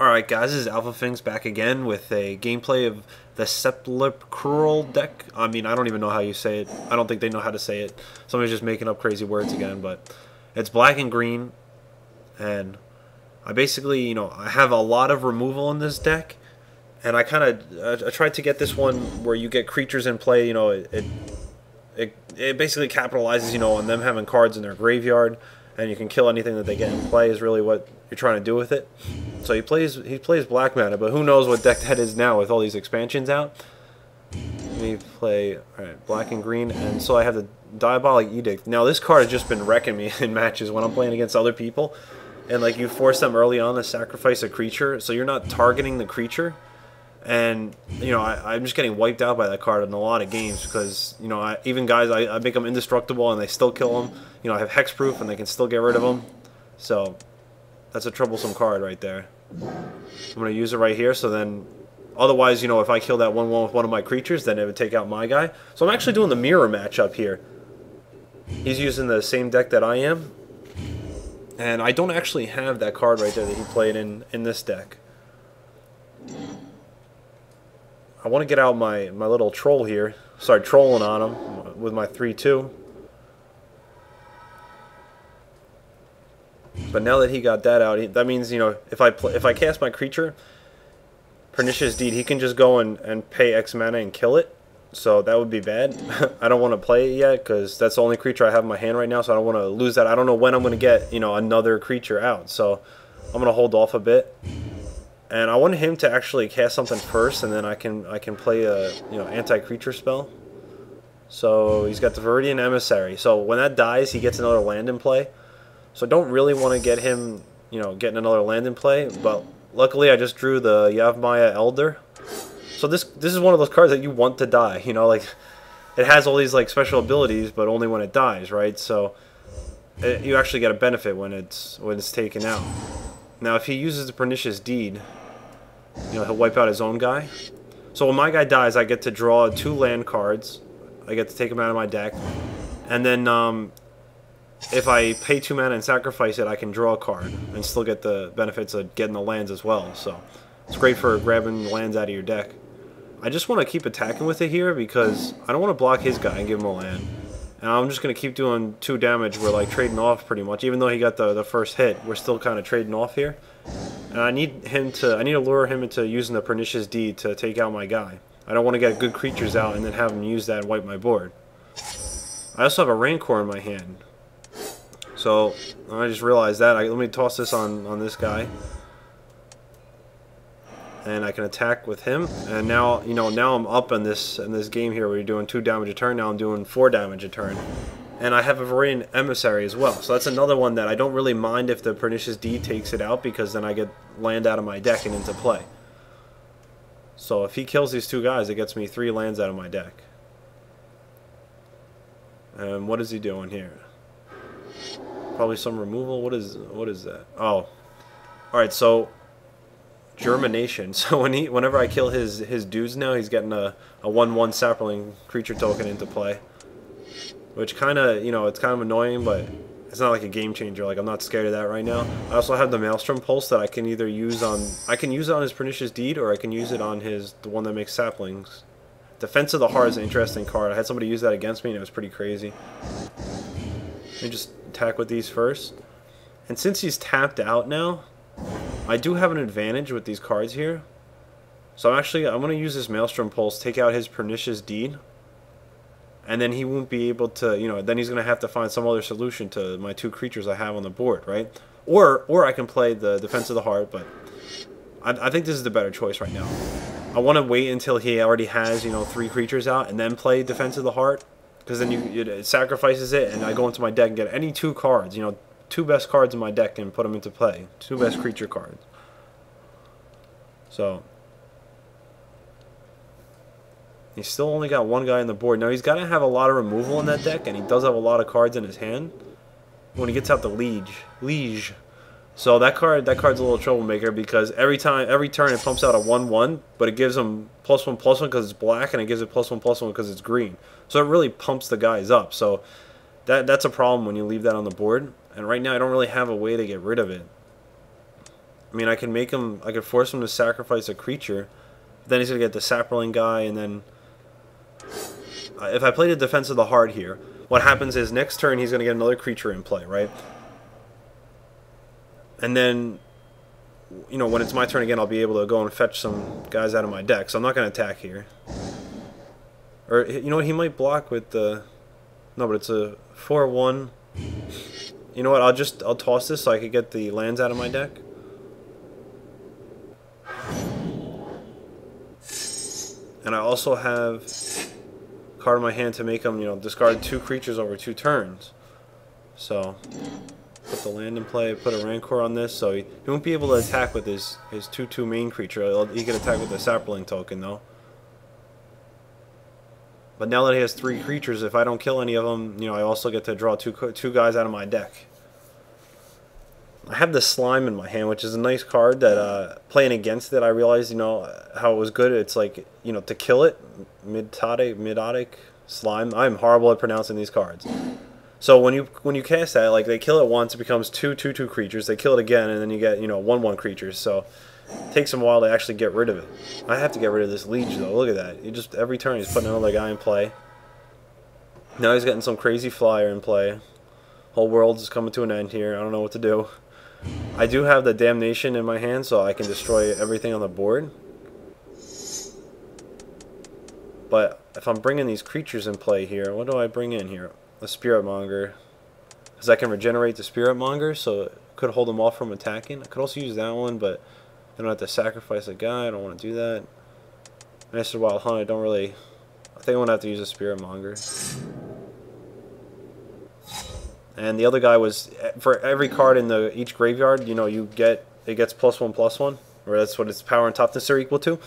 Alright guys, this is AlphaFinx back again with a gameplay of the Sepulchral deck. I mean, I don't even know how you say it. I don't think they know how to say it. Somebody's just making up crazy words again, but it's black and green. And I basically, I have a lot of removal in this deck. And I tried to get this one where you get creatures in play, it basically capitalizes, on them having cards in their graveyard. And you can kill anything that they get in play is really what you're trying to do with it. So he plays black mana, but who knows what deck that is now with all these expansions out. Let me play black and green, and so I have the Diabolic Edict. Now this card has just been wrecking me in matches when I'm playing against other people, and like you force them early on to sacrifice a creature, so you're not targeting the creature. And I'm just getting wiped out by that card in a lot of games because even guys I make them indestructible and they still kill them. I have hexproof and they can still get rid of them. So that's a troublesome card right there. I'm gonna use it right here. So then, otherwise, if I kill that 1/1 with one of my creatures, then it would take out my guy. So I'm actually doing the mirror matchup here. He's using the same deck that I am, and I don't actually have that card right there that he played in this deck. I want to get out my little troll here. Start trolling on him with my 3/2. But now that he got that out, that means if I cast my creature, Pernicious Deed, he can just go and pay X mana and kill it. So that would be bad. I don't want to play it yet because that's the only creature I have in my hand right now. So I don't want to lose that. I don't know when I'm going to get another creature out. So I'm going to hold off a bit. And I want him to actually cast something first, and then I can play a anti-creature spell. So he's got the Viridian Emissary. So when that dies, he gets another land in play. So I don't really want to get him, getting another land in play. But luckily, I just drew the Yavimaya Elder. So this is one of those cards that you want to die. Like it has all these special abilities, but only when it dies, right? So you actually get a benefit when it's taken out. Now if he uses the Pernicious Deed, he'll wipe out his own guy. So when my guy dies, I get to draw 2 land cards. I get to take them out of my deck. And then if I pay 2 mana and sacrifice it, I can draw a card and still get the benefits of getting the lands as well. So it's great for grabbing lands out of your deck. I just want to keep attacking with it here because I don't want to block his guy and give him a land. And I'm just going to keep doing 2 damage. We're trading off pretty much. Even though he got the first hit, we're still kind of trading off here. And I need to lure him into using the Pernicious Deed to take out my guy. I don't want to get good creatures out and then have him use that and wipe my board. I also have a Rancor in my hand. So I just realized that. Let me toss this on this guy. And I can attack with him. And now, now I'm up in this game here where you're doing 2 damage a turn. Now I'm doing 4 damage a turn. And I have a Viridian Emissary as well. So that's another one that I don't really mind if the Pernicious Deed takes it out because then I get land out of my deck and into play. So if he kills these 2 guys, it gets me 3 lands out of my deck. And what is he doing here? Probably some removal. What is that? Oh. Alright, so Germination. So whenever I kill his dudes now, he's getting a 1/1 sapling creature token into play. Which kind of, it's kind of annoying, but it's not like a game changer. I'm not scared of that right now. I also have the Maelstrom Pulse that I can either use on... I can use it on his Pernicious Deed, or I can use it on the one that makes saplings. Defense of the Heart is an interesting card. I had somebody use that against me, and it was pretty crazy. Let me just attack with these first. And since he's tapped out now, I do have an advantage with these cards here. So I'm going to use this Maelstrom Pulse, take out his Pernicious Deed. And then he won't be able to, then he's going to have to find some other solution to my 2 creatures I have on the board, right? Or I can play the Defense of the Heart, but I think this is the better choice right now. I want to wait until he already has, 3 creatures out and then play Defense of the Heart. Because then it sacrifices it and I go into my deck and get any 2 cards, 2 best cards in my deck and put them into play. 2 best creature cards. So... he's still only got 1 guy on the board. Now he's got to have a lot of removal in that deck, and he does have a lot of cards in his hand. When he gets out the Liege. So that card's a little troublemaker because every turn it pumps out a 1/1, but it gives him +1/+1 because it's black, and it gives it +1/+1 because it's green. So it really pumps the guys up. So that's a problem when you leave that on the board. And right now I don't really have a way to get rid of it. I mean, I can make him. I could force him to sacrifice a creature. Then he's gonna get the Sapperling guy, and then if I play the Defense of the Heart here, what happens is next turn he's gonna get another creature in play, right? And then, you know, when it's my turn again, I'll be able to go and fetch some guys out of my deck. So I'm not gonna attack here. Or you know what? He might block with the. No, but it's a 4/1. You know what? I'll toss this so I could get the lands out of my deck. And I also have a card in my hand to make him, you know, discard 2 creatures over 2 turns. So put the land in play, put a Rancor on this, so he won't be able to attack with his 2/2 main creature. He can attack with the Sapperling token though. But now that he has 3 creatures, if I don't kill any of them, you know, I also get to draw two guys out of my deck. I have the Slime in my hand, which is a nice card that, playing against it, I realized, you know, how it was good. It's like, you know, to kill it, Midotic Slime. I'm horrible at pronouncing these cards. So when you cast that, like, they kill it once, it becomes 2/2/2 creatures. They kill it again, and then you get, you know, 1/1 creatures. So it takes them a while to actually get rid of it. I have to get rid of this Liege, though. Look at that. You just, every turn, he's putting another guy in play. Now he's getting some crazy flyer in play. Whole world is coming to an end here. I don't know what to do. I do have the Damnation in my hand, so I can destroy everything on the board. But if I'm bringing these creatures in play here, what do I bring in here? A Spirit Monger. Because I can regenerate the Spirit Monger, so it could hold them off from attacking. I could also use that one, but I don't have to sacrifice a guy. I don't want to do that. Master Wild Hunt, I don't really... I think I'm going to have to use a Spirit Monger. And the other guy was, for every card in each graveyard, you know, it gets +1/+1, or that's what its power and toughness are equal to.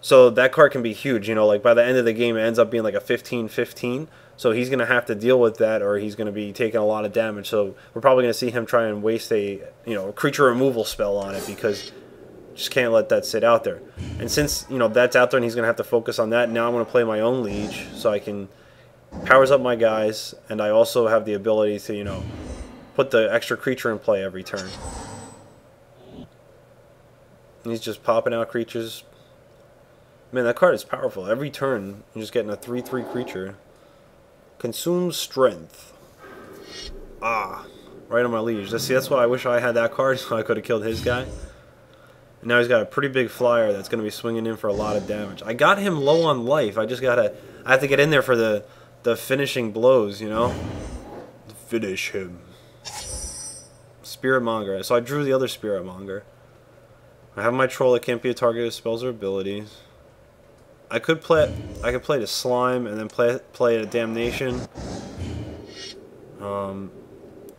So that card can be huge, you know, like by the end of the game it ends up being like a 15/15. So he's going to have to deal with that, or he's going to be taking a lot of damage. So we're probably going to see him try and waste a, you know, creature removal spell on it, because just can't let that sit out there. And since, you know, that's out there and he's going to have to focus on that, now I'm going to play my own Liege so I can powers up my guys, and I also have the ability to, you know, put the extra creature in play every turn. And he's just popping out creatures. Man, that card is powerful. Every turn, you're just getting a 3/3 creature. Consume strength. Ah, right on my Liege. See, that's why I wish I had that card, so I could have killed his guy. And now he's got a pretty big flyer that's going to be swinging in for a lot of damage. I got him low on life. I have to get in there for the finishing blows, you know? Finish him. Spirit Monger. So I drew the other Spirit Monger. I have my Troll that can't be a target of spells or abilities. I could play the Slime and then play a Damnation. I'm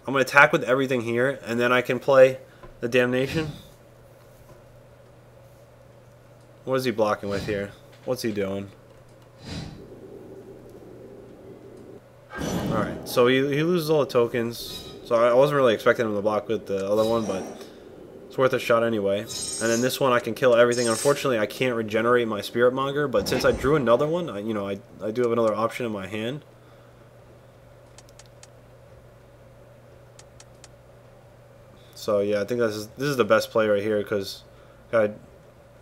going to attack with everything here, and then I can play the Damnation. What is he blocking with here? What's he doing? Alright, so he loses all the tokens. So I wasn't really expecting him to block with the other one, but it's worth a shot anyway. And then this one I can kill everything. Unfortunately, I can't regenerate my Spirit Monger, but since I drew another one, I do have another option in my hand. So yeah, I think this is the best play right here, because gotta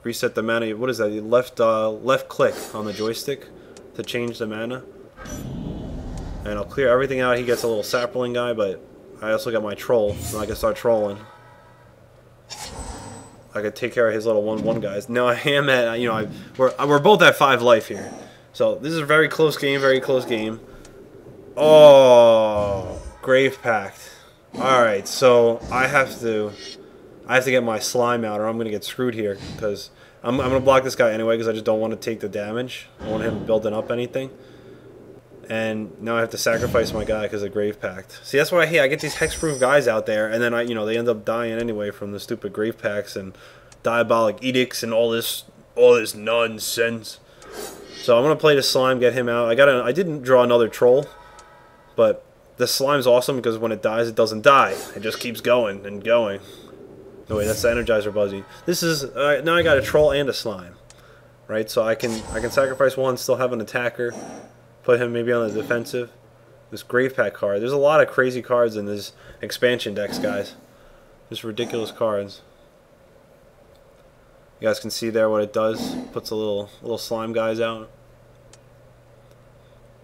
reset the mana. What is that? You left click on the joystick to change the mana. And I'll clear everything out. He gets a little Sapperling guy, but I also got my Troll, so I can start trolling. I could take care of his little 1/1 guys. Now I am at, you know, we're both at 5 life here. So this is a very close game, very close game. Oh, Grave Pact. Alright, so I have to get my Slime out, or I'm going to get screwed here, because I'm going to block this guy anyway, because I just don't want to take the damage. I don't want him building up anything. And now I have to sacrifice my guy because of Grave Pact. See, that's what I hate. I get these hexproof guys out there, and then they end up dying anyway from the stupid Grave Pacts and Diabolic Edicts and all this nonsense. So I'm gonna play the Slime, get him out. I didn't draw another Troll, but the Slime's awesome because when it dies, it doesn't die. It just keeps going and going. No wait, that's the Energizer Buzzy. This is now I got a Troll and a Slime, right? So I can sacrifice one, still have an attacker. Put him maybe on the defensive. This Grave Pact card. There's a lot of crazy cards in this expansion decks, guys. Just ridiculous cards. You guys can see there what it does. Puts a little slime guys out.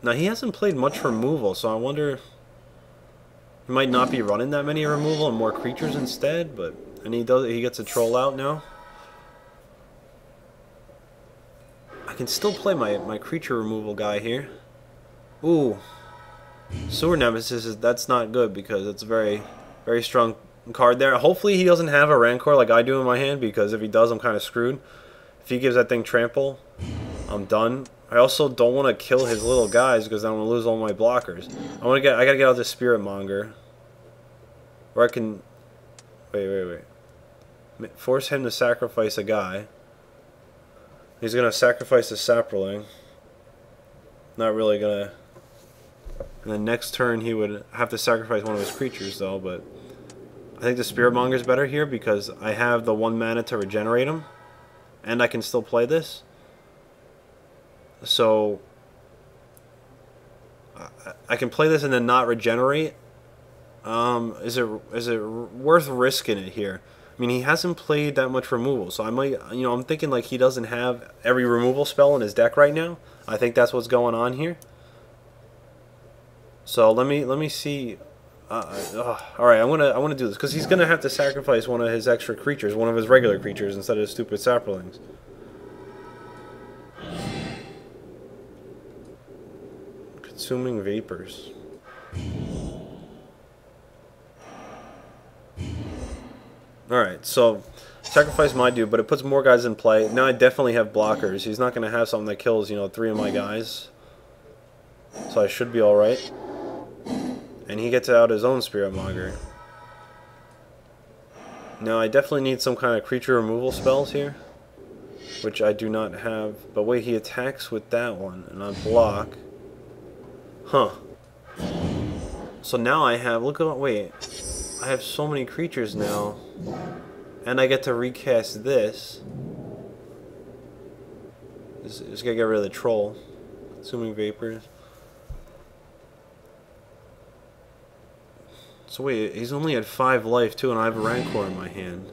Now he hasn't played much removal, so I wonder, he might not be running that many removal and more creatures instead. But and he gets a troll out now. I can still play my creature removal guy here. Ooh, Sewer Nemesis that's not good because it's a very strong card there. Hopefully he doesn't have a Rancor like I do in my hand, because if he does, I'm kind of screwed. If he gives that thing trample, I'm done. I also don't want to kill his little guys because I'm gonna lose all my blockers. I gotta get out this Spirit Monger, or I can wait. Force him to sacrifice a guy. He's gonna sacrifice a Sapperling. Not really gonna. And then next turn he would have to sacrifice one of his creatures though, but I think the Spirit Monger's better here because I have the 1 mana to regenerate him, and I can still play this. So I can play this and then not regenerate. Is it worth risking it here? I mean, he hasn't played that much removal, so I might, I'm thinking like he doesn't have every removal spell in his deck right now. I think that's what's going on here. So let me see. All right, I want to do this because he's gonna have to sacrifice one of his extra creatures, one of his regular creatures, instead of his stupid Sapperlings. Consuming Vapors. Alright, so sacrifice my dude, but it puts more guys in play. Now I definitely have blockers. He's not going to have something that kills, 3 of my guys. So I should be alright. And he gets out his own Spirit Monger. Now I definitely need some kind of creature removal spells here, which I do not have. But wait, he attacks with that one, and I block. Huh. So now I have, wait. I have so many creatures now, and I get to recast this. Just gotta get rid of the troll. Consuming Vapors. So wait, he's only at 5 life too, and I have a Rancor in my hand.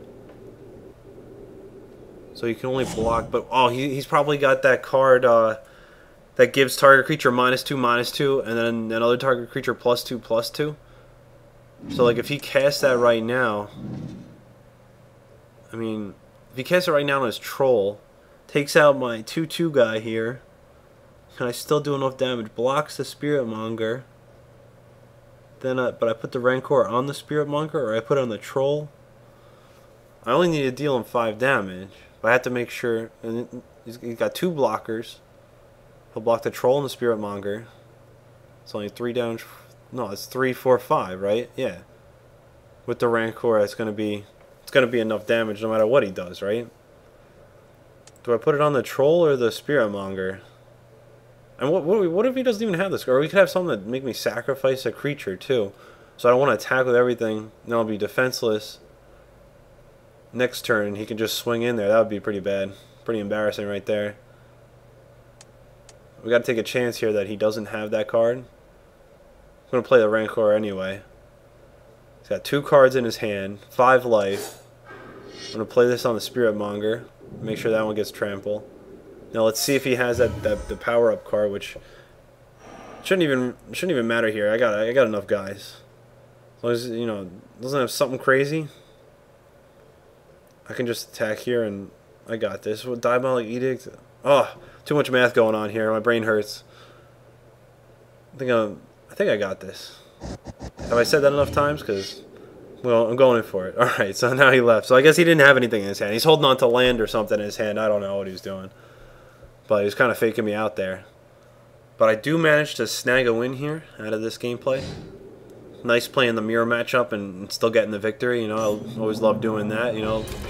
So he can only block, but oh, he's probably got that card that gives target creature -2/-2, and then another target creature +2/+2. So like if he casts that right now, I mean, if he casts it right now on his troll, takes out my 2/2 guy here, can I still do enough damage? Blocks the Spirit Monger. Then but I put the Rancor on the Spirit Monger, or I put it on the troll. I only need to deal him 5 damage. But I have to make sure, and he's got 2 blockers. He'll block the troll and the Spirit Monger. It's only 3 damage. No, it's 3, 4, 5, right? Yeah. With the Rancor, it's gonna be enough damage no matter what he does, right? Do I put it on the troll or the Spirit Monger? And what if he doesn't even have this? Or we could have something that make me sacrifice a creature too. So I don't want to attack with everything. Then I'll be defenseless. Next turn, he can just swing in there. That would be pretty bad. Pretty embarrassing right there. We got to take a chance here that he doesn't have that card. I'm going to play the Rancor anyway. He's got 2 cards in his hand, 5 life. I'm going to play this on the Spirit Monger. Make sure that one gets trample. Now let's see if he has the power up card, which shouldn't even matter here. I got enough guys. As long as doesn't have something crazy, I can just attack here and I got this. What, Diabolic Edict? Oh, too much math going on here. My brain hurts. I think I got this. Have I said that enough times? Because, well, I'm going in for it. Alright, so now he left. So I guess he didn't have anything in his hand. He's holding on to land or something in his hand. I don't know what he was doing. But he was kind of faking me out there. But I do manage to snag a win here out of this gameplay. Nice playing the mirror matchup and still getting the victory. I always love doing that.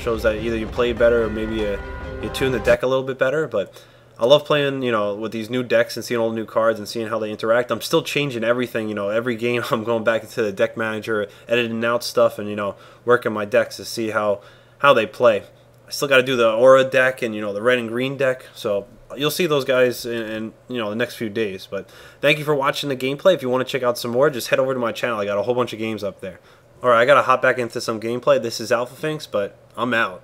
Shows that either you play better or maybe you tune the deck a little bit better. But I love playing, with these new decks and seeing all the new cards and seeing how they interact. I'm still changing everything. Every game I'm going back into the deck manager, editing out stuff, and working my decks to see how they play. I still got to do the aura deck and the red and green deck. So you'll see those guys in the next few days. But thank you for watching the gameplay. If you want to check out some more, just head over to my channel. I got a whole bunch of games up there. Alright, I got to hop back into some gameplay. This is AlphaFinx, but I'm out.